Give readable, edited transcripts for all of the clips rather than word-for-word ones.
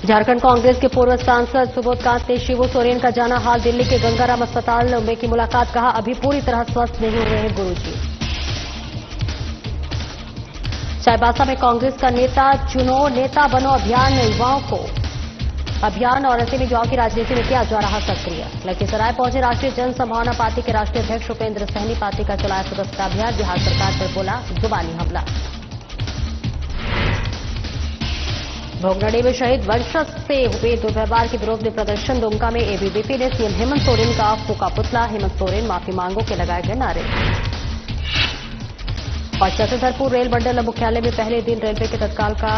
झारखंड कांग्रेस के पूर्व सांसद सुबोध कांत ने शिबू सोरेन का जाना हाल। दिल्ली के गंगाराम अस्पताल में की मुलाकात, कहा अभी पूरी तरह स्वस्थ नहीं हुए हैं गुरुजी। चाईबासा में कांग्रेस का नेता चुनो नेता बनो अभियान, युवाओं को अभियान और ऐसे में युवाओं की राजनीति में किया जा रहा सक्रिय। लखीसराय पहुंचे राष्ट्रीय जन संभावना पार्टी के राष्ट्रीय अध्यक्ष उपेंद्र सहनी, पार्टी का चलाया सदस्यता अभियान। बिहार सरकार पर बोला जुबानी हमला। भोगनडी में शहीद वंशज से हुए दुर्व्यवहार के विरोध में प्रदर्शन। दुमका में एबीवीपी ने सीएम हेमंत सोरेन का फूका पुतला। हेमंत सोरेन माफी मांगो के लगाए गए नारे। और चक्रधरपुर रेल मंडल मुख्यालय में पहले दिन रेलवे के तत्काल का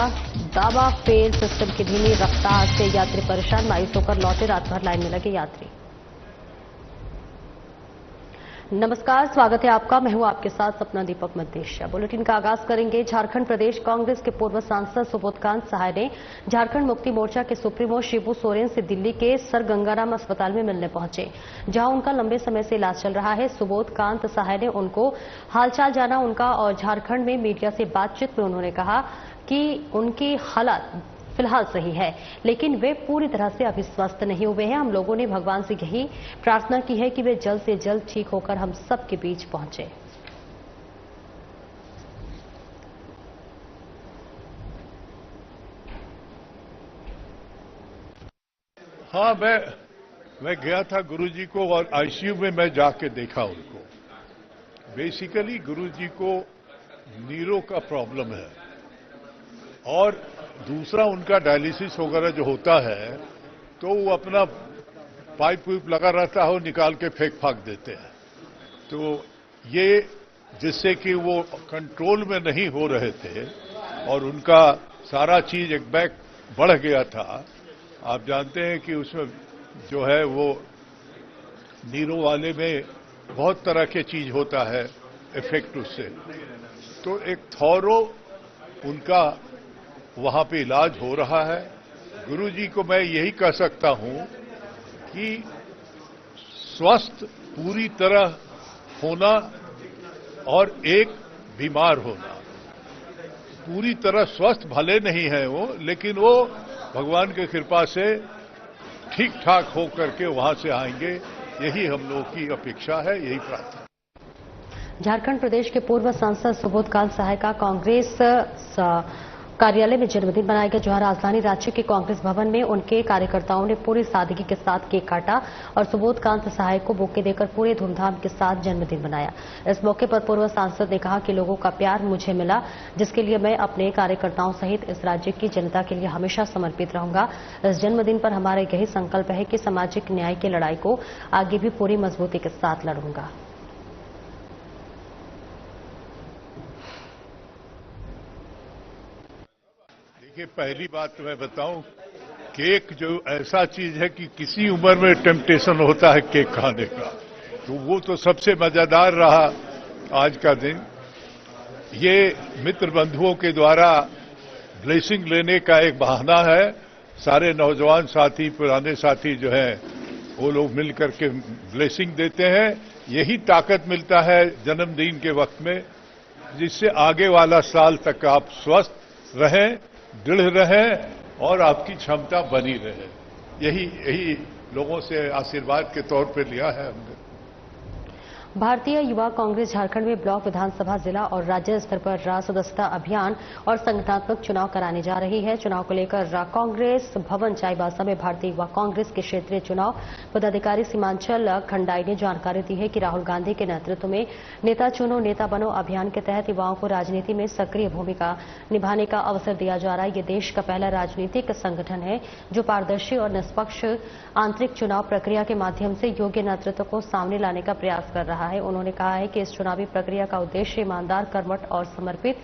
दावा फेल। सिस्टम की धीमी रफ्तार से यात्री परेशान, मायूस होकर लौटे। रात भर लाइन में लगे यात्री। नमस्कार, स्वागत है आपका। मैं हूं आपके साथ सपना दीपक मद्देशिया। बुलेटिन का आगाज करेंगे। झारखंड प्रदेश कांग्रेस के पूर्व सांसद सुबोध कांत सहाय ने झारखंड मुक्ति मोर्चा के सुप्रीमो शिबू सोरेन से दिल्ली के सर गंगाराम अस्पताल में मिलने पहुंचे, जहां उनका लंबे समय से इलाज चल रहा है। सुबोध कांत सहाय ने उनको हालचाल जाना उनका और झारखंड में मीडिया से बातचीत में उन्होंने कहा कि उनकी हालत फिलहाल सही है, लेकिन वे पूरी तरह से अभी स्वस्थ नहीं हुए हैं। हम लोगों ने भगवान से यही प्रार्थना की है कि वे जल्द से जल्द ठीक होकर हम सबके बीच पहुंचे। हाँ, मैं गया था गुरुजी को और आईसीयू में मैं जाके देखा उनको। बेसिकली गुरुजी को नीरो का प्रॉब्लम है और दूसरा उनका डायलिसिस वगैरह जो होता है तो वो अपना पाइप वाइप लगा रहता है, वो निकाल के फेंक फाक देते हैं। तो ये जिससे कि वो कंट्रोल में नहीं हो रहे थे और उनका सारा चीज एक बैग बढ़ गया था। आप जानते हैं कि उसमें जो है वो नीरो वाले में बहुत तरह के चीज होता है इफेक्ट उससे। तो एक थॉरो उनका वहां पे इलाज हो रहा है। गुरुजी को मैं यही कह सकता हूं कि स्वस्थ पूरी तरह होना और एक बीमार होना। पूरी तरह स्वस्थ भले नहीं है वो, लेकिन वो भगवान की कृपा से ठीक ठाक हो करके वहां से आएंगे, यही हम लोगों की अपेक्षा है, यही प्रार्थना। झारखंड प्रदेश के पूर्व सांसद सुबोध कांत सहाय का कांग्रेस कार्यालय में जन्मदिन मनाया गया, जहां राजधानी रांची के कांग्रेस भवन में उनके कार्यकर्ताओं ने पूरी सादगी के साथ केक काटा और सुबोध कांत सहाय को बुके देकर पूरे धूमधाम के साथ जन्मदिन मनाया। इस मौके पर पूर्व सांसद ने कहा कि लोगों का प्यार मुझे मिला, जिसके लिए मैं अपने कार्यकर्ताओं सहित इस राज्य की जनता के लिए हमेशा समर्पित रहूंगा। इस जन्मदिन पर हमारा यही संकल्प है कि सामाजिक न्याय की लड़ाई को आगे भी पूरी मजबूती के साथ लड़ूंगा। देखिए, पहली बात तो मैं बताऊं, केक जो ऐसा चीज है कि किसी उम्र में टेम्पटेशन होता है केक खाने का, तो वो तो सबसे मजेदार रहा आज का दिन। ये मित्र बंधुओं के द्वारा ब्लेसिंग लेने का एक बहाना है। सारे नौजवान साथी, पुराने साथी जो हैं, वो लोग मिल करके ब्लेसिंग देते हैं। यही ताकत मिलता है जन्मदिन के वक्त में, जिससे आगे वाला साल तक आप स्वस्थ रहें, दृढ़ रहें और आपकी क्षमता बनी रहे। यही लोगों से आशीर्वाद के तौर पे लिया है हमने। भारतीय युवा कांग्रेस झारखंड में ब्लॉक, विधानसभा, जिला और राज्य स्तर पर सदस्यता अभियान और संगठनात्मक चुनाव कराने जा रही है। चुनाव को लेकर कांग्रेस भवन चाईबासा में भारतीय युवा कांग्रेस के क्षेत्रीय चुनाव पदाधिकारी सीमांचल खंडाई ने जानकारी दी है कि राहुल गांधी के नेतृत्व में नेता चुनो नेता बनो अभियान के तहत युवाओं को राजनीति में सक्रिय भूमिका निभाने का अवसर दिया जा रहा है। ये देश का पहला राजनीतिक संगठन है जो पारदर्शी और निष्पक्ष आंतरिक चुनाव प्रक्रिया के माध्यम से योग्य नेतृत्व को सामने लाने का प्रयास कर रहा है। उन्होंने कहा है कि इस चुनावी प्रक्रिया का उद्देश्य ईमानदार, कर्मठ और समर्पित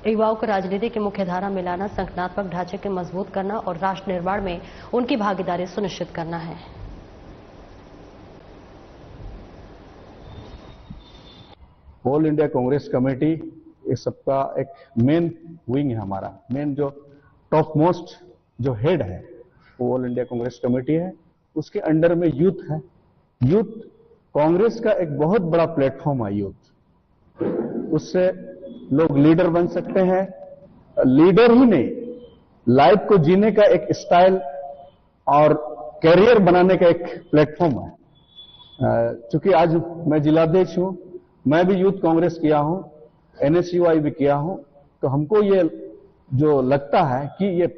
युवाओं को राजनीति की मुख्यधारा में लाना, संगठनात्मक ढांचे को मजबूत करना और राष्ट्र निर्माण में उनकी भागीदारी सुनिश्चित करना है। ऑल इंडिया कांग्रेस कमेटी इस सबका एक मेन विंग है। हमारा मेन जो टॉप मोस्ट जो हेड है वो ऑल इंडिया कांग्रेस कमेटी है। उसके अंडर में यूथ है। यूथ कांग्रेस का एक बहुत बड़ा प्लेटफॉर्म है। यूथ उससे लोग लीडर बन सकते हैं। लीडर ही नहीं, लाइफ को जीने का एक स्टाइल और कैरियर बनाने का एक प्लेटफॉर्म है। चूंकि आज मैं जिलाध्यक्ष हूं, मैं भी यूथ कांग्रेस किया हूं, NSUI भी किया हूं, तो हमको ये जो लगता है कि ये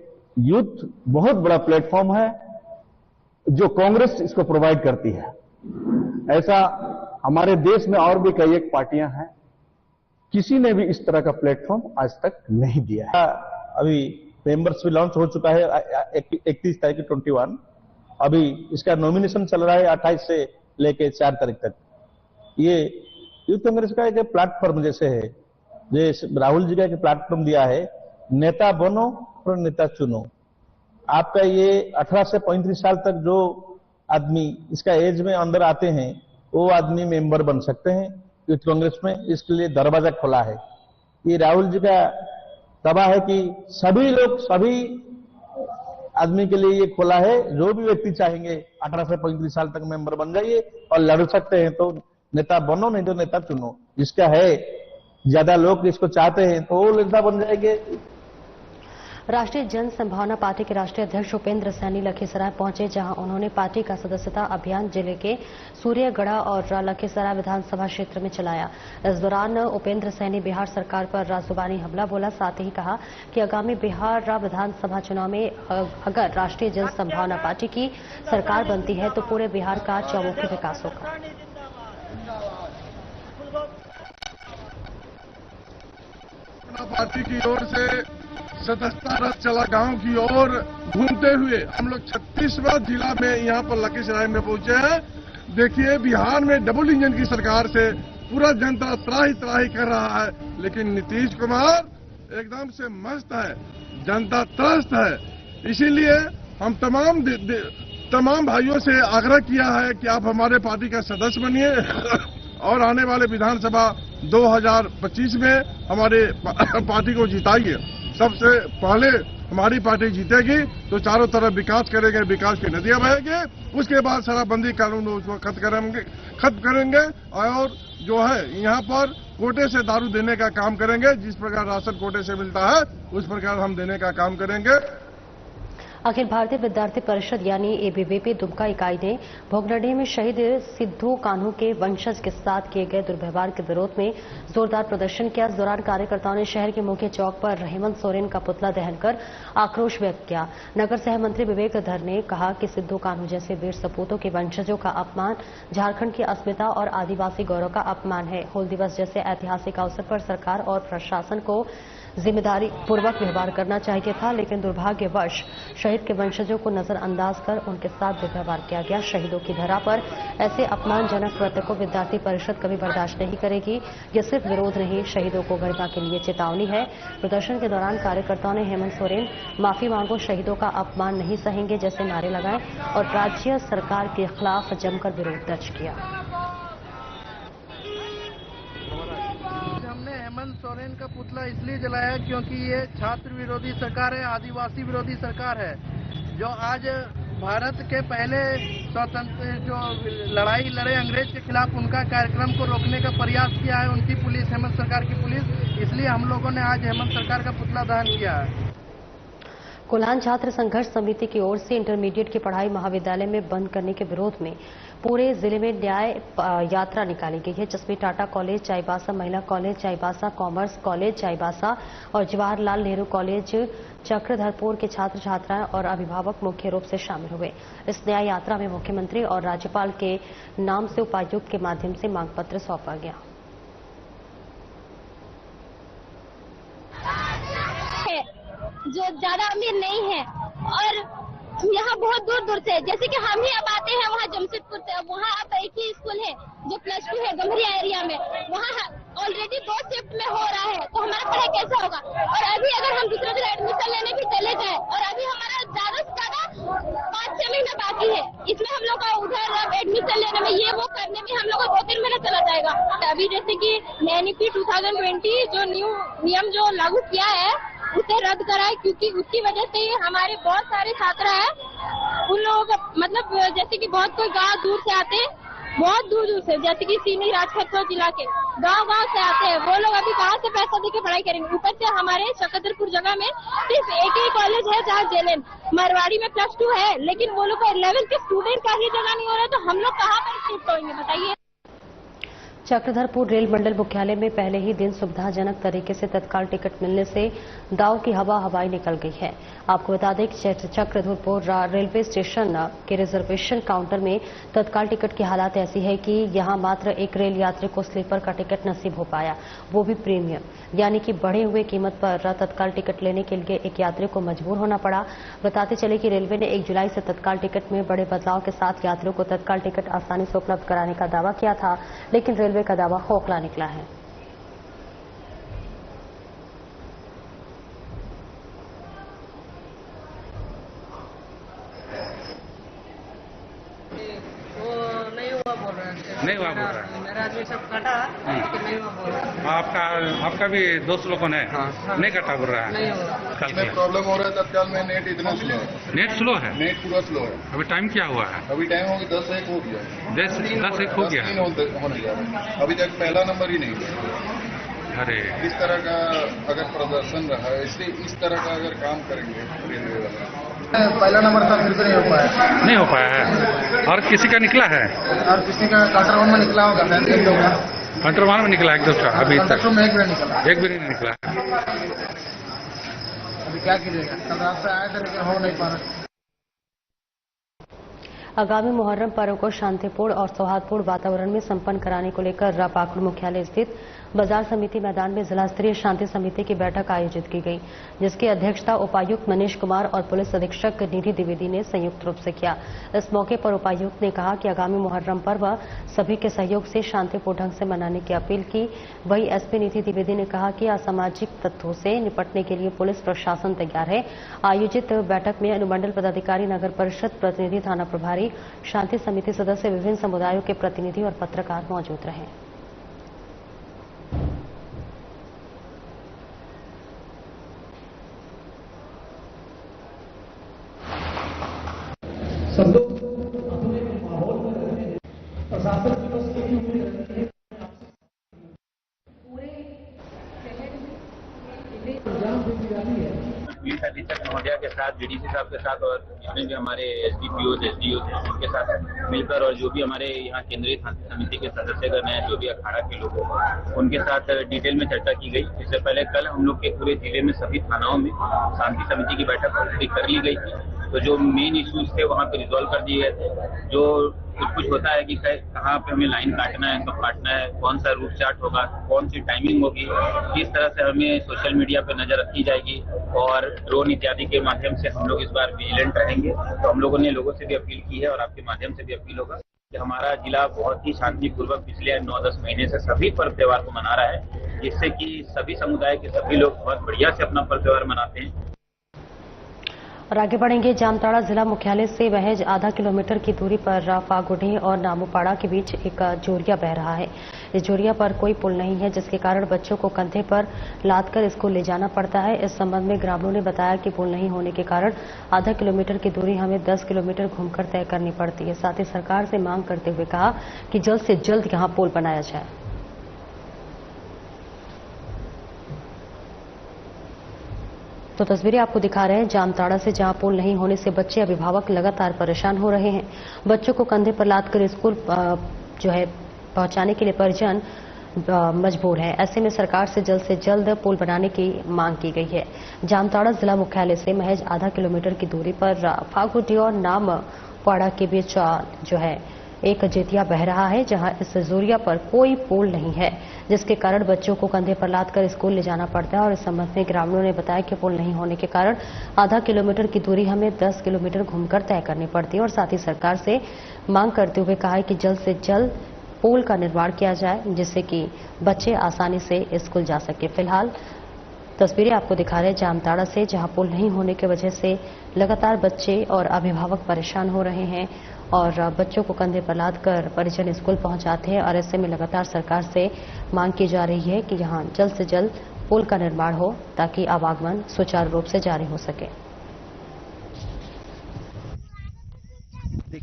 यूथ बहुत बड़ा प्लेटफॉर्म है जो कांग्रेस इसको प्रोवाइड करती है। ऐसा हमारे देश में और भी कई एक पार्टियां हैं, किसी ने भी इस तरह का प्लेटफॉर्म आज तक नहीं दिया है। अभी मेंबर्स भी लॉन्च हो चुका है 31 तारीख 21। अभी इसका नॉमिनेशन चल रहा है 28 से लेके 4 तारीख तक। ये यूथ कांग्रेस का एक प्लेटफॉर्म जैसे है, जैसे राहुल जी का एक प्लेटफॉर्म दिया है, नेता बनो और नेता चुनो। आपका ये 18 से 35 साल तक जो आदमी इसका एज में अंदर आते हैं वो आदमी मेंबर बन सकते हैं यूथ कांग्रेस में। इसके लिए दरवाजा खोला है। ये राहुल जी का दावा है कि सभी लोग, सभी आदमी के लिए ये खोला है। जो भी व्यक्ति चाहेंगे 18 से 35 साल तक मेंबर बन जाइए और लड़ सकते हैं, तो नेता बनो, नहीं तो नेता चुनो। जिसका है, ज्यादा लोग इसको चाहते हैं तो वो नेता बन जाएंगे। राष्ट्रीय जन संभावना पार्टी के राष्ट्रीय अध्यक्ष उपेंद्र सैनी लखीसराय पहुंचे, जहां उन्होंने पार्टी का सदस्यता अभियान जिले के सूर्यगढ़ा और लखीसराय विधानसभा क्षेत्र में चलाया। इस दौरान उपेंद्र सैनी बिहार सरकार पर राजुबानी हमला बोला। साथ ही कहा कि आगामी बिहार विधानसभा चुनाव में अगर राष्ट्रीय जन संभावना पार्टी की सरकार बनती है तो पूरे बिहार का चौमुखी विकास होगा। पार्टी की ओर से सदस्यता रथ चला गांव की ओर घूमते हुए हम लोग 36वां जिला में यहाँ पर लखीसराय में पहुंचे हैं। देखिए, बिहार में डबल इंजन की सरकार से पूरा जनता त्राही त्राही कर रहा है, लेकिन नीतीश कुमार एकदम से मस्त है, जनता त्रस्त है। इसीलिए हम तमाम भाइयों से आग्रह किया है कि आप हमारे पार्टी का सदस्य बनिए और आने वाले विधानसभा 2025 में हमारे पार्टी को जिताइए। सबसे पहले हमारी पार्टी जीतेगी तो चारों तरफ विकास करेंगे, विकास की नदियां बहेंगी। उसके बाद शराबबंदी कानून उसको खत्म करेंगे और जो है यहाँ पर कोटे से दारू देने का काम करेंगे। जिस प्रकार राशन कोटे से मिलता है उस प्रकार हम देने का काम करेंगे। अखिल भारतीय विद्यार्थी परिषद यानी ABVP दुमका इकाई ने भोगनडी में शहीद सिद्धू कान्हू के वंशज के साथ किए गए दुर्व्यवहार के विरोध में जोरदार प्रदर्शन किया। इस दौरान कार्यकर्ताओं ने शहर के मुख्य चौक पर हेमंत सोरेन का पुतला दहन कर आक्रोश व्यक्त किया। नगर सह मंत्री विवेक धर ने कहा कि सिद्धू कान्हू जैसे वीर सपूतों के वंशजों का अपमान झारखंड की अस्मिता और आदिवासी गौरव का अपमान है। हूल दिवस जैसे ऐतिहासिक अवसर पर सरकार और प्रशासन को जिम्मेदारी पूर्वक व्यवहार करना चाहिए था, लेकिन दुर्भाग्यवश शहीद के वंशजों को नजरअंदाज कर उनके साथ दुर्व्यवहार किया गया। शहीदों की धरा पर ऐसे अपमानजनक कृत्य को विद्यार्थी परिषद कभी बर्दाश्त नहीं करेगी। ये सिर्फ विरोध नहीं, शहीदों को गरिमा के लिए चेतावनी है। प्रदर्शन के दौरान कार्यकर्ताओं ने हेमंत सोरेन माफी मांगो, शहीदों का अपमान नहीं सहेंगे जैसे नारे लगाए और राज्य सरकार के खिलाफ जमकर विरोध दर्ज किया। हेमंत सोरेन का पुतला इसलिए जलाया क्योंकि ये छात्र विरोधी सरकार है, आदिवासी विरोधी सरकार है, जो आज भारत के पहले स्वतंत्र जो लड़ाई लड़े अंग्रेज के खिलाफ, उनका कार्यक्रम को रोकने का प्रयास किया है उनकी पुलिस, हेमंत सरकार की पुलिस। इसलिए हम लोगों ने आज हेमंत सरकार का पुतला दहन किया है। कोल्हान छात्र संघर्ष समिति की ओर से इंटरमीडिएट की पढ़ाई महाविद्यालय में बंद करने के विरोध में पूरे जिले में न्याय यात्रा निकाली गई है, जिसमें टाटा कॉलेज चाईबासा, महिला college Chaibasa, commerce college Chaibasa और जवाहरलाल नेहरू कॉलेज चक्रधरपुर के छात्र छात्राएं और अभिभावक मुख्य रूप से शामिल हुए। इस न्याय यात्रा में मुख्यमंत्री और राज्यपाल के नाम से उपायुक्त के माध्यम से मांग पत्र सौंपा गया। जो ज्यादा अमीर नहीं है और यहाँ बहुत दूर दूर से, जैसे कि हम ही अब आते हैं वहाँ जमशेदपुर से, वहाँ अब एक ही स्कूल है जो +2 है गम्हरिया एरिया में, वहाँ ऑलरेडी 2 शिफ्ट में हो रहा है, तो हमारा पढ़ाई कैसे होगा। और अभी अगर हम दूसरे जगह एडमिशन लेने भी चले जाए और अभी हमारा ज्यादा से ज्यादा 5-6 महीना बाकी है, इसमें हम लोग का उधर अब एडमिशन लेने में ये वो करने में हम लोग का 2-3 महीना चला जाएगा। अभी जैसे की NEP 2020 जो न्यू नियम जो लागू किया है उसे रद्द कराए, क्योंकि उसकी वजह से हमारे बहुत सारे छात्र हैं, उन लोगों का मतलब जैसे कि बहुत कोई गांव दूर से आते बहुत दूर दूर से, जैसे कि सीनी राजपथपुर जिला के गांव-गांव से आते हैं। वो लोग अभी कहाँ से पैसा देके पढ़ाई करेंगे। ऊपर से हमारे शकरपुर जगह में सिर्फ एक ही कॉलेज है जहाँ जेएलएन, मरवाड़ी में +2 है, लेकिन वो लोग को 11 के स्टूडेंट का ही जगह नहीं हो रहा, तो हम लोग कहाँ पर शिफ्ट होंगे बताइए। चक्रधरपुर रेल मंडल मुख्यालय में पहले ही दिन सुविधाजनक तरीके से तत्काल टिकट मिलने से दाव की हवाई निकल गई है। आपको बता दें कि चक्रधरपुर रेलवे स्टेशन के रिजर्वेशन काउंटर में तत्काल टिकट की हालत ऐसी है कि यहां मात्र एक रेल यात्री को स्लीपर का टिकट नसीब हो पाया, वो भी प्रीमियम, यानी कि बढ़े हुए कीमत पर तत्काल टिकट लेने के लिए एक यात्री को मजबूर होना पड़ा। बताते चले कि रेलवे ने 1 जुलाई से तत्काल टिकट में बड़े बदलाव के साथ यात्रियों को तत्काल टिकट आसानी से उपलब्ध कराने का दावा किया था, लेकिन रेलवे का दावा खोखला निकला है। नहीं हुआ बोल रहा है। मेरा आदमी सब कटा लेकिन नहीं हुआ बोल रहा है। आपका भी दोस्त लोगों ने नहीं कटा बोल रहा है। नहीं हुआ। कल प्रॉब्लम हो रहा है तत्काल में। नेट इतना स्लो है। नेट स्लो है। नेट पूरा स्लो है। अभी टाइम क्या हुआ है? अभी टाइम हो गया 10 1 हो गया। 10 1 हो गया होने जा रहा है। अभी तक पहला नंबर ही नहीं है। अरे इस तरह का अगर प्रदर्शन रहा है, इसलिए इस तरह का अगर काम करेंगे रेलवे वाले, पहला नंबर था फिर भी नहीं हो पाया है। और किसी का निकला है? और किसी का कांटर में निकला होगा, कांटर में निकला एक दूसरा। अभी तक एक भी नहीं निकला। अभी क्या कीजिएगा? कल रात से आए थे लेकिन हो नहीं पा रहा। आगामी मुहर्रम पर्व को शांतिपूर्ण और सौहार्दपूर्ण वातावरण में संपन्न कराने को लेकर पाकुड़ मुख्यालय स्थित बाजार समिति मैदान में जिला स्तरीय शांति समिति की बैठक आयोजित की गई, जिसकी अध्यक्षता उपायुक्त मनीष कुमार और पुलिस अधीक्षक निधि द्विवेदी ने संयुक्त रूप से किया। इस मौके पर उपायुक्त ने कहा कि आगामी मुहर्रम पर्व सभी के सहयोग से शांतिपूर्ण ढंग से मनाने की अपील की। वहीं एसपी निधि द्विवेदी ने कहा कि असामाजिक तत्वों से निपटने के लिए पुलिस प्रशासन तैयार है। आयोजित बैठक में अनुमंडल पदाधिकारी, नगर परिषद प्रतिनिधि, थाना प्रभारी, शांति समिति सदस्य, विभिन्न समुदायों के प्रतिनिधि और पत्रकार मौजूद रहे। प्रशासन की बस एक ही उम्मीद रहती है महोदया के साथ, डीडीसी साहब के साथ और जितने भी हमारे एसडीपीओ, एसडीओ उनके साथ मिलकर और जो भी हमारे यहाँ केंद्रीय शांति समिति के सदस्यगण हैं, जो भी अखाड़ा के लोग हैं, उनके साथ डिटेल में चर्चा की गई। इससे पहले कल हम लोग के पूरे जिले में सभी थानाओं में शांति समिति की बैठक कर ली गई थी। तो जो मेन इश्यूज थे वहाँ पे रिजॉल्व कर दिए गए थे। जो कुछ होता है कि कहाँ पे हमें लाइन काटना है, कब काटना है, कौन सा रूट चार्ट होगा, कौन सी टाइमिंग होगी, किस तरह से हमें सोशल मीडिया पे नजर रखी जाएगी और ड्रोन इत्यादि के माध्यम से हम लोग इस बार विजिलेंट रहेंगे। तो हम लोगों ने लोगों से भी अपील की है और आपके माध्यम से भी अपील होगा कि हमारा जिला बहुत ही शांतिपूर्वक पिछले 9-10 महीने से सभी पर्व त्योहार को मना रहा है, जिससे कि सभी समुदाय के सभी लोग बहुत बढ़िया से अपना पर्व त्योहार मनाते हैं। और आगे बढ़ेंगे। जामताड़ा जिला मुख्यालय से महज आधा किलोमीटर की दूरी पर फागुड़ी और नामूपाड़ा के बीच एक जोरिया बह रहा है। इस जोरिया पर कोई पुल नहीं है, जिसके कारण बच्चों को कंधे पर लादकर स्कूल ले जाना पड़ता है। इस संबंध में ग्रामीणों ने बताया कि पुल नहीं होने के कारण आधा किलोमीटर की दूरी हमें 10 किलोमीटर घूमकर तय करनी पड़ती है। साथ ही सरकार से मांग करते हुए कहा कि जल्द से जल्द यहां पुल बनाया जाए। तो तस्वीरें आपको दिखा रहे हैं जामताड़ा से, जहां पुल नहीं होने से बच्चे, अभिभावक लगातार परेशान हो रहे हैं। बच्चों को कंधे पर लादकर स्कूल जो है पहुंचाने के लिए परिजन मजबूर है। ऐसे में सरकार से जल्द पुल बनाने की मांग की गई है। जामताड़ा जिला मुख्यालय से महज आधा किलोमीटर की दूरी पर फागुड़ी और नामपाड़ा के बीच जो है एक जेतिया बह रहा है, जहां इस जोरिया पर कोई पुल नहीं है, जिसके कारण बच्चों को कंधे पर लादकर स्कूल ले जाना पड़ता है। और इस संबंध में ग्रामीणों ने बताया कि पुल नहीं होने के कारण आधा किलोमीटर की दूरी हमें 10 किलोमीटर घूमकर तय करनी पड़ती है। और साथ ही सरकार से मांग करते हुए कहा है कि जल्द से जल्द पुल का निर्माण किया जाए, जिससे कि बच्चे आसानी से स्कूल जा सके। फिलहाल तस्वीरें आपको दिखा रहे हैं जामताड़ा से, जहां पुल नहीं होने की वजह से लगातार बच्चे और अभिभावक परेशान हो रहे हैं और बच्चों को कंधे पर लादकर परिजन स्कूल पहुंचाते हैं। और ऐसे में लगातार सरकार से मांग की जा रही है कि यहां जल्द से जल्द पुल का निर्माण हो, ताकि आवागमन सुचारू रूप से जारी हो सके।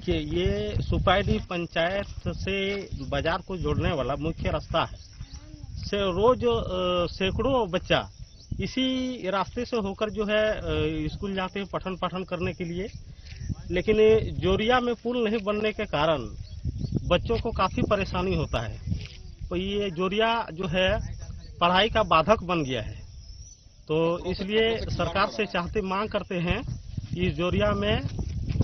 देखिए, ये सुपाडी पंचायत से बाजार को जोड़ने वाला मुख्य रास्ता है। से रोज सैकड़ों बच्चा इसी रास्ते से होकर जो है स्कूल जाते हैं पठन पाठन करने के लिए। लेकिन जोरिया में पुल नहीं बनने के कारण बच्चों को काफी परेशानी होता है। तो ये जोरिया जो है पढ़ाई का बाधक बन गया है। तो इसलिए सरकार से मांग करते हैं कि जोरिया में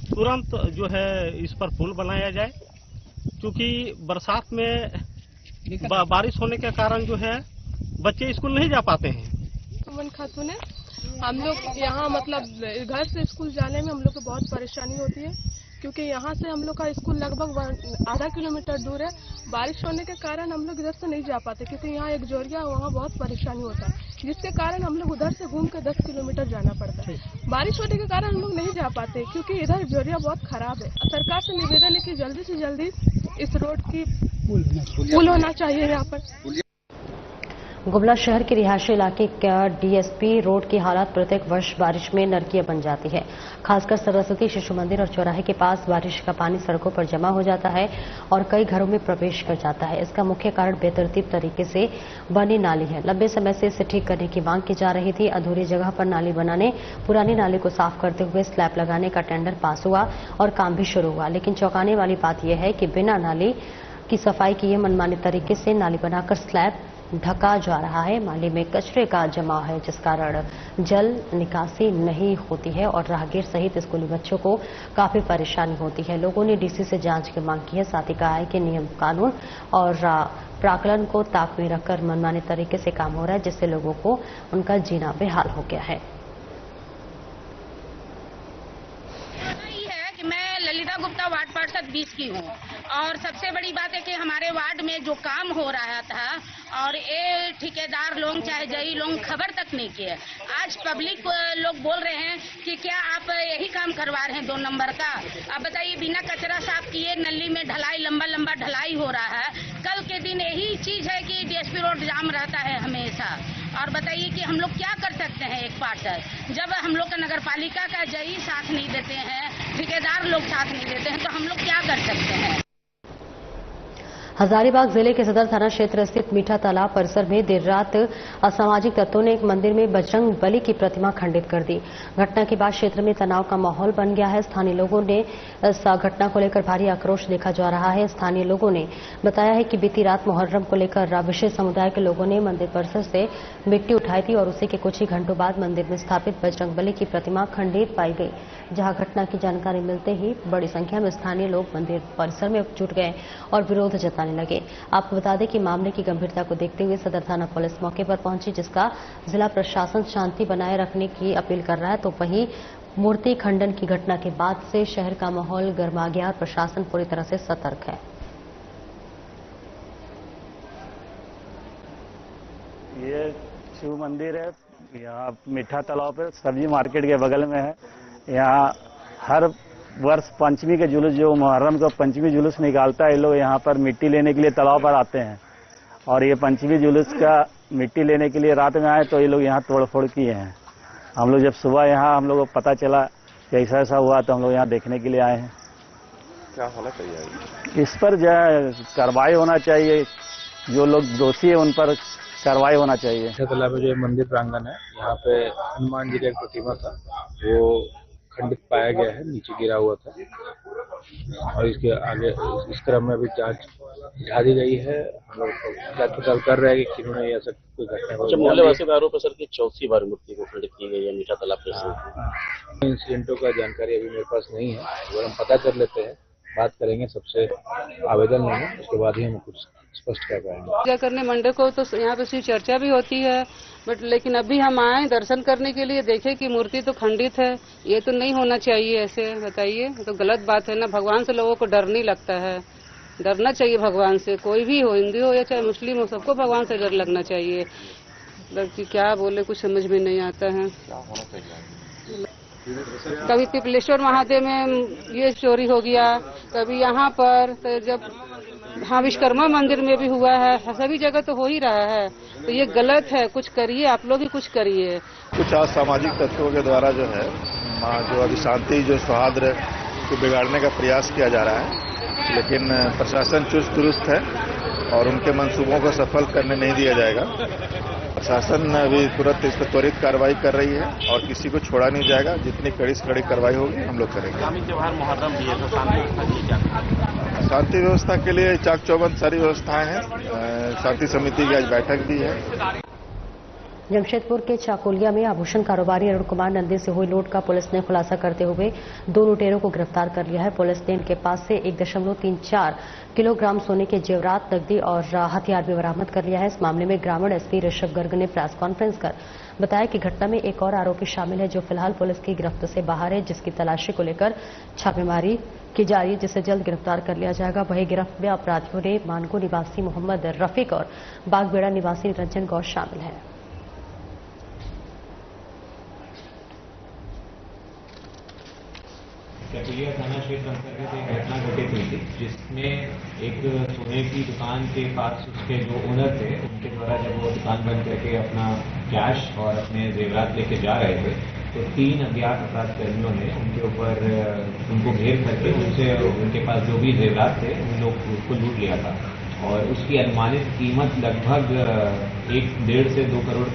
तुरंत जो है इस पर पुल बनाया जाए, क्योंकि बरसात में बारिश होने के कारण जो है बच्चे स्कूल नहीं जा पाते हैं। अमन खातून है। हम लोग यहाँ मतलब घर से स्कूल जाने में हम लोग को बहुत परेशानी होती है, क्योंकि यहाँ से हम लोग का स्कूल लगभग आधा किलोमीटर दूर है। बारिश होने के कारण हम लोग इधर से नहीं जा पाते, क्योंकि यहाँ एक जोरिया वहाँ बहुत परेशानी होता है, जिसके कारण हम लोग उधर से घूम के 10 किलोमीटर जाना पड़ता है। बारिश होने के कारण हम लोग नहीं जा पाते, क्योंकि इधर जोरिया बहुत खराब है। सरकार से निवेदन है कि जल्दी से जल्दी इस रोड की पुल होना चाहिए यहाँ पर। गुमला शहर के रिहायशी इलाके का डीएसपी रोड की हालत प्रत्येक वर्ष बारिश में नरकीय बन जाती है। खासकर सरस्वती शिशु मंदिर और चौराहे के पास बारिश का पानी सड़कों पर जमा हो जाता है और कई घरों में प्रवेश कर जाता है। इसका मुख्य कारण बेतरतीब तरीके से बनी नाली है। लंबे समय से इसे ठीक करने की मांग की जा रही थी। अधूरी जगह पर नाली बनाने, पुरानी नाली को साफ करते हुए स्लैब लगाने का टेंडर पास हुआ और काम भी शुरू हुआ। लेकिन चौंकाने वाली बात यह है कि बिना नाली की सफाई किए मनमाने तरीके से नाली बनाकर स्लैब ढका जा रहा है। नाली में कचरे का जमाव है, जिस कारण जल निकासी नहीं होती है और राहगीर सहित स्कूली बच्चों को काफी परेशानी होती है। लोगों ने डीसी से जांच की मांग की है। साथ ही कहा है कि नियम कानून और प्राकलन को ताक में रखकर मनमाने तरीके से काम हो रहा है, जिससे लोगों को उनका जीना बेहाल हो गया है। मैं ललिता गुप्ता वार्ड पार्षद 20 की हूँ और सबसे बड़ी बात है कि हमारे वार्ड में जो काम हो रहा था और ये ठेकेदार लोग चाहे जई लोग खबर तक नहीं किए। आज पब्लिक लोग बोल रहे हैं कि क्या आप यही काम करवा रहे हैं 2 नंबर का। अब बताइए, बिना कचरा साफ किए नली में ढलाई, लंबा लंबा ढलाई हो रहा है। कल के दिन यही चीज है कि डीएसपी रोड जाम रहता है हमेशा। और बताइए कि हम लोग क्या कर सकते हैं एक पार्षद, जब हम लोग का नगर पालिका का जई साथ नहीं देते हैं, ठेकेदार लोग साथ नहीं देते हैं, तो हम लोग क्या कर सकते हैं। हजारीबाग जिले के सदर थाना क्षेत्र स्थित मीठा तालाब परिसर में देर रात असामाजिक तत्वों ने एक मंदिर में बजरंग बली की प्रतिमा खंडित कर दी। घटना के बाद क्षेत्र में तनाव का माहौल बन गया है। स्थानीय लोगों ने इस घटना को लेकर भारी आक्रोश देखा जा रहा है। स्थानीय लोगों ने बताया है कि बीती रात मुहर्रम को लेकर विशेष समुदाय के लोगों ने मंदिर परिसर से मिट्टी उठाई थी और उसी के कुछ ही घंटों बाद मंदिर में स्थापित बजरंग बली की प्रतिमा खंडित पाई गई। जहां घटना की जानकारी मिलते ही बड़ी संख्या में स्थानीय लोग मंदिर परिसर में जुट गए और विरोध जताने लगे। आपको बता दें कि मामले की गंभीरता को देखते हुए सदर थाना पुलिस मौके पर पहुंची, जिसका जिला प्रशासन शांति बनाए रखने की अपील कर रहा है। तो वहीं मूर्ति खंडन की घटना के बाद से शहर का माहौल गर्मा गया और प्रशासन पूरी तरह से सतर्क है। ये शिव मंदिर है, यहाँ मीठा तालाब पे सब्जी मार्केट के बगल में है। यहाँ हर वर्ष पंचमी के जुलूस, जो मुहर्रम को पंचमी जुलूस निकालता है, लोग यहाँ पर मिट्टी लेने के लिए तालाब पर आते हैं। और ये पंचमी जुलूस का मिट्टी लेने के लिए रात में आए तो ये लोग यहाँ तोड़फोड़ किए हैं। हम लोग जब सुबह यहाँ हम लोग को पता चला कि ऐसा ऐसा हुआ तो हम लोग यहाँ देखने के लिए आए हैं। क्या होना चाहिए इस पर जो कार्रवाई होना चाहिए, जो लोग दोषी है उन पर कार्रवाई होना चाहिए। तालाब में जो मंदिर प्रांगण है, यहाँ पे हनुमान जी का एक प्रतिमा था, वो खंडित पाया गया है, नीचे गिरा हुआ था। और इसके आगे इस क्रम में अभी जांच दी गई है। हम लोग जांच पड़ताल कर रहे हैं कि किन्होंने ऐसा कोई घटना हो। मोहल्लेवासी का आरोप है सर कि 4वीं बार मूर्ति को खंडित की गई है मीठा तालाब पर। इंसिडेंटों का जानकारी अभी मेरे पास नहीं है, अगर हम पता कर लेते हैं, बात करेंगे, सबसे आवेदन लेंगे, उसके बाद ही हम कुछ स्पष्ट कर पाएंगे। पूजा करने मंडे को तो यहाँ पे शिव चर्चा भी होती है, बट लेकिन अभी हम आए दर्शन करने के लिए, देखे कि मूर्ति तो खंडित है। ये तो नहीं होना चाहिए ऐसे, बताइए, तो गलत बात है ना। भगवान से लोगों को डर नहीं लगता है, डरना चाहिए भगवान से। कोई भी हो, हिंदू हो या चाहे मुस्लिम हो, सबको भगवान से डर लगना चाहिए। लड़की क्या बोले कुछ समझ में नहीं आता है। कभी पिपलेश्वर महादेव में ये चोरी हो गया, कभी यहाँ पर, तो जब हाँ विश्वकर्मा मंदिर में भी हुआ है, सभी जगह तो हो ही रहा है। तो ये गलत है, कुछ करिए, आप लोग ही कुछ करिए। कुछ असामाजिक तत्वों के द्वारा जो है जो अभी शांति जो सौहार्द को बिगाड़ने का प्रयास किया जा रहा है, लेकिन प्रशासन चुस्त दुरुस्त है और उनके मंसूबों को सफल करने नहीं दिया जाएगा। प्रशासन अभी तुरंत इस पर त्वरित कार्रवाई कर रही है और किसी को छोड़ा नहीं जाएगा। जितनी कड़ी से कड़ी कार्रवाई होगी हम लोग करेंगे। आगामी त्योहार मुहर्रम भी है, तो शांति व्यवस्था के लिए क्या? शांति व्यवस्था के लिए चाक चौबंद सारी व्यवस्थाएं हैं। शांति समिति की आज बैठक भी है। जमशेदपुर के चाकुलिया में आभूषण कारोबारी अरुण कुमार नंदी से हुई लूट का पुलिस ने खुलासा करते हुए 2 लुटेरों को गिरफ्तार कर लिया है। पुलिस ने इनके पास से 1.34 किलोग्राम सोने के जेवरात, नकदी और हथियार भी बरामद कर लिया है। इस मामले में ग्रामीण एसपी ऋषभ गर्ग ने प्रेस कॉन्फ्रेंस कर बताया कि घटना में एक और आरोपी शामिल है जो फिलहाल पुलिस की गिरफ्त से बाहर है, जिसकी तलाशी को लेकर छापेमारी की जा रही है, जिसे जल्द गिरफ्तार कर लिया जाएगा। वहीं गिरफ्त में अपराधियों ने मानगो निवासी मोहम्मद रफीक और बागबेड़ा निवासी रंजन गौर शामिल है। चाकुलिया थाना क्षेत्र अंतर्गत एक घटना घटित हुई थी, जिसमें एक सोने की दुकान के पास उसके जो ओनर थे उनके द्वारा जब वो दुकान बंद करके अपना कैश और अपने जेवरात लेके जा रहे थे तो 3 अज्ञात अपराध कर्मियों ने उनके ऊपर उनको घेर करके उनसे उनके पास जो भी जेवरात थे उन लोग उसको लूट लिया था और उसकी अनुमानित कीमत लगभग 1 से 2 करोड़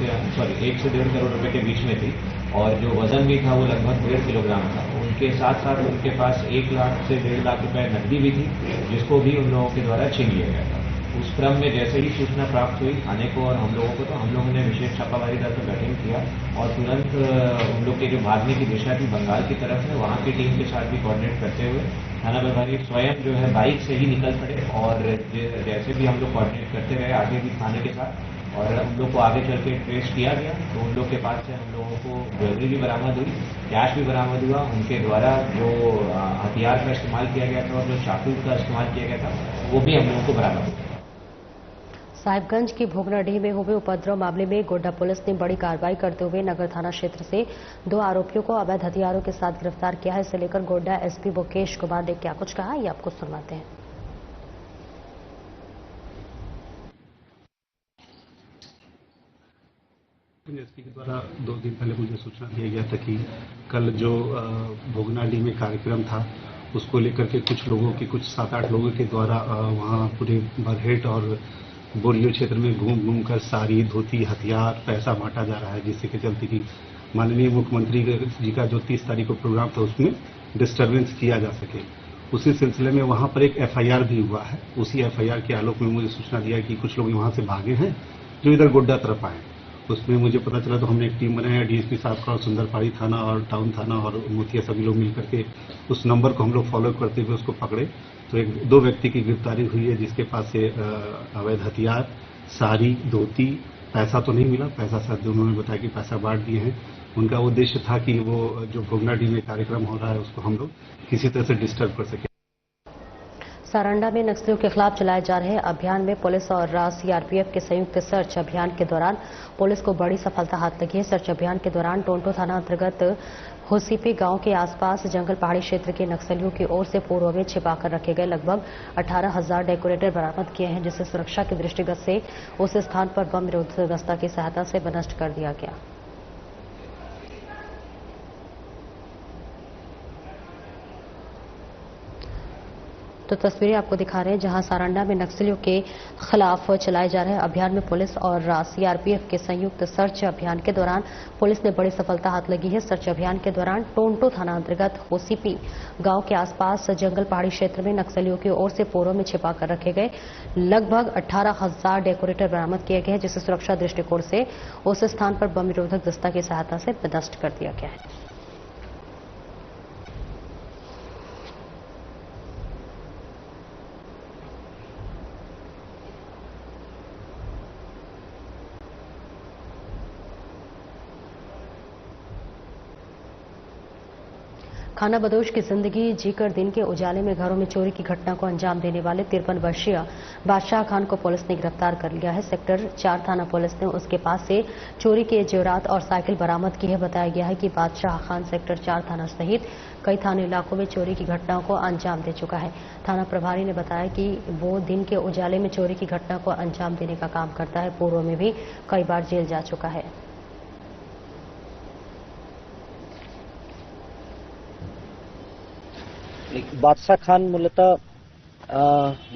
रुपए के बीच में थी और जो वजन भी था वो लगभग 1.5 किलोग्राम था। उनके साथ साथ उनके पास 1 लाख से 1.5 लाख रुपए नकदी भी थी, जिसको भी उन लोगों के द्वारा छीन लिया गया था। उस क्रम में जैसे ही सूचना प्राप्त हुई थाने को और हम लोगों को, तो हम लोगों ने विशेष छापामारी दल का गठन किया और तुरंत उन लोग के जो भागने की दिशा थी बंगाल की तरफ में, वहाँ की टीम के साथ भी कोऑर्डिनेट करते हुए थाना प्रभारी स्वयं जो है बाइक से ही निकल पड़े और जैसे भी हम लोग कोऑर्डिनेट करते रहे आगे भी थाने के साथ और उन लोग को आगे चल के ट्रेस किया गया तो उन लोग के पास से हम लोगों को ज्वेलरी भी बरामद हुई, कैश भी बरामद हुआ। उनके द्वारा जो हथियार का इस्तेमाल किया गया था और जो चाकू का इस्तेमाल किया गया था वो भी हम लोगों को बरामद हुआ। साहिबगंज की भोगनाडीह में हुए उपद्रव मामले में गोड्डा पुलिस ने बड़ी कार्रवाई करते हुए नगर थाना क्षेत्र से 2 आरोपियों को अवैध हथियारों के साथ गिरफ्तार किया है। इसे लेकर गोड्डा एसपी मुकेश कुमार ने क्या कुछ कहा, ये आपको सुनवाते हैं। एसपी के द्वारा 2 दिन पहले मुझे सूचना दिया गया था कि कल जो भोगनाडीह में कार्यक्रम था उसको लेकर के कुछ लोगों के कुछ 7-8 लोगों के द्वारा वहां पूरे बरहेट और बोरियो क्षेत्र में घूम कर साड़ी, धोती, हथियार, पैसा बांटा जा रहा है, जिससे के चलते कि माननीय मुख्यमंत्री जी का जो 30 तारीख को प्रोग्राम था उसमें डिस्टर्बेंस किया जा सके। उसी सिलसिले में वहां पर एक एफआईआर भी हुआ है। उसी एफआईआर के आलोक में मुझे सूचना दिया कि कुछ लोग वहां से भागे हैं जो इधर गोड्डा तरफ आए। उसमें मुझे पता चला तो हमने एक टीम बनाया, डीएसपी साहब का और सुंदरपाड़ी थाना और टाउन थाना और मोतिया सभी लोग मिलकर के उस नंबर को हम लोग फॉलो करते हुए उसको पकड़े। तो 2 व्यक्ति की गिरफ्तारी हुई है, जिसके पास से अवैध हथियार, साड़ी, धोती, पैसा तो नहीं मिला, पैसा शायद उन्होंने बताया कि पैसा बांट दिए हैं। उनका उद्देश्य था कि वो जो भोगनाडीह में कार्यक्रम हो रहा है उसको हम लोग किसी तरह से डिस्टर्ब कर सके। सारंडा में नक्सलियों के खिलाफ चलाए जा रहे अभियान में पुलिस और सीआरपीएफ के संयुक्त सर्च अभियान के दौरान पुलिस को बड़ी सफलता हाथ लगी है। सर्च अभियान के दौरान टोंटो थाना अंतर्गत होसीपी गांव के आसपास जंगल पहाड़ी क्षेत्र के नक्सलियों की ओर से पूर्व में छिपाकर रखे गए लगभग 18,000 डेकोरेटर बरामद किए हैं, जिसे सुरक्षा के दृष्टिगत से उस स्थान पर बम निरोधक दस्ता की सहायता से नष्ट कर दिया गया। तो तस्वीरें आपको दिखा रहे हैं जहां सारंडा में नक्सलियों के खिलाफ चलाए जा रहे अभियान में पुलिस और सीआरपीएफ के संयुक्त सर्च अभियान के दौरान पुलिस ने बड़ी सफलता हाथ लगी है। सर्च अभियान के दौरान टोंटो थाना अंतर्गत होसीपी गांव के आसपास जंगल पहाड़ी क्षेत्र में नक्सलियों की ओर से पूर्व में छिपाकर रखे गए लगभग 18,000 डेकोरेटर बरामद किए गए, जिसे सुरक्षा दृष्टिकोण से उस स्थान पर बम निरोधक दस्ता की सहायता से नष्ट कर दिया गया है। खाना बदोश की जिंदगी जीकर दिन के उजाले में घरों में चोरी की घटना को अंजाम देने वाले 53 वर्षीय बादशाह खान को पुलिस ने गिरफ्तार कर लिया है। सेक्टर 4 थाना पुलिस ने उसके पास से चोरी के जेवरात और साइकिल बरामद की है। बताया गया है कि बादशाह खान सेक्टर 4 थाना सहित कई थाना इलाकों में चोरी की घटनाओं को अंजाम दे चुका है। थाना प्रभारी ने बताया कि वो दिन के उजाले में चोरी की घटना को अंजाम देने का काम करता है। पूर्व में भी कई बार जेल जा चुका है। बादशाह खान मूलतः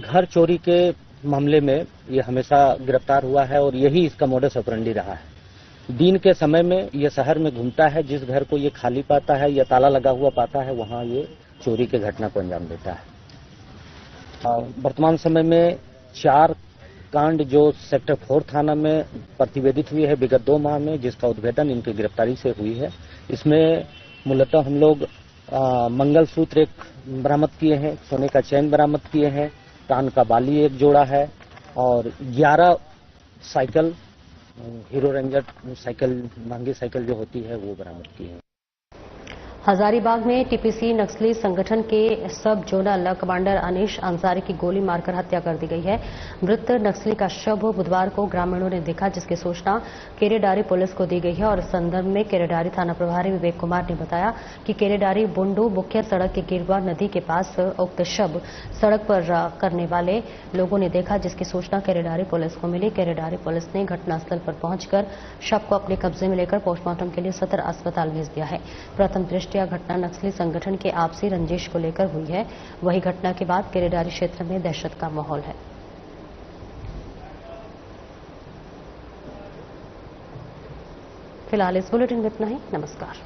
घर चोरी के मामले में ये हमेशा गिरफ्तार हुआ है और यही इसका मोडस ऑपरेंडी रहा है। दिन के समय में ये शहर में घूमता है, जिस घर को ये खाली पाता है या ताला लगा हुआ पाता है वहाँ ये चोरी के घटना को अंजाम देता है। वर्तमान समय में 4 कांड जो सेक्टर 4 थाना में प्रतिवेदित हुई है विगत 2 माह में, जिसका उद्भेदन इनकी गिरफ्तारी से हुई है। इसमें मूलतः हम लोग मंगलसूत्र एक बरामद किए हैं, सोने का चैन बरामद किए हैं, कान का बाली एक जोड़ा है और 11 साइकिल, हीरो रेंजर साइकिल, महंगी साइकिल जो होती है वो बरामद की है। हजारीबाग में टीपीसी नक्सली संगठन के सब जोनल कमांडर अनीश अंसारी की गोली मारकर हत्या कर दी गई है। मृत नक्सली का शव बुधवार को ग्रामीणों ने देखा, जिसकी सूचना केरेडारी पुलिस को दी गई है और इस संदर्भ में केरेडारी थाना प्रभारी विवेक कुमार ने बताया कि केरेडारी बुंडू मुख्य सड़क के गिरवा नदी के पास उक्त शव सड़क पर करने वाले लोगों ने देखा, जिसकी सूचना केरेडारी पुलिस को मिली। केरेडारी पुलिस ने घटनास्थल पर पहुंचकर शव को अपने कब्जे में लेकर पोस्टमार्टम के लिए सदर अस्पताल भेज दिया है। प्रथम यह घटना नक्सली संगठन के आपसी रंजिश को लेकर हुई है। वही घटना के बाद केरेडारी क्षेत्र में दहशत का माहौल है। फिलहाल इस बुलेटिन में इतना ही। नमस्कार।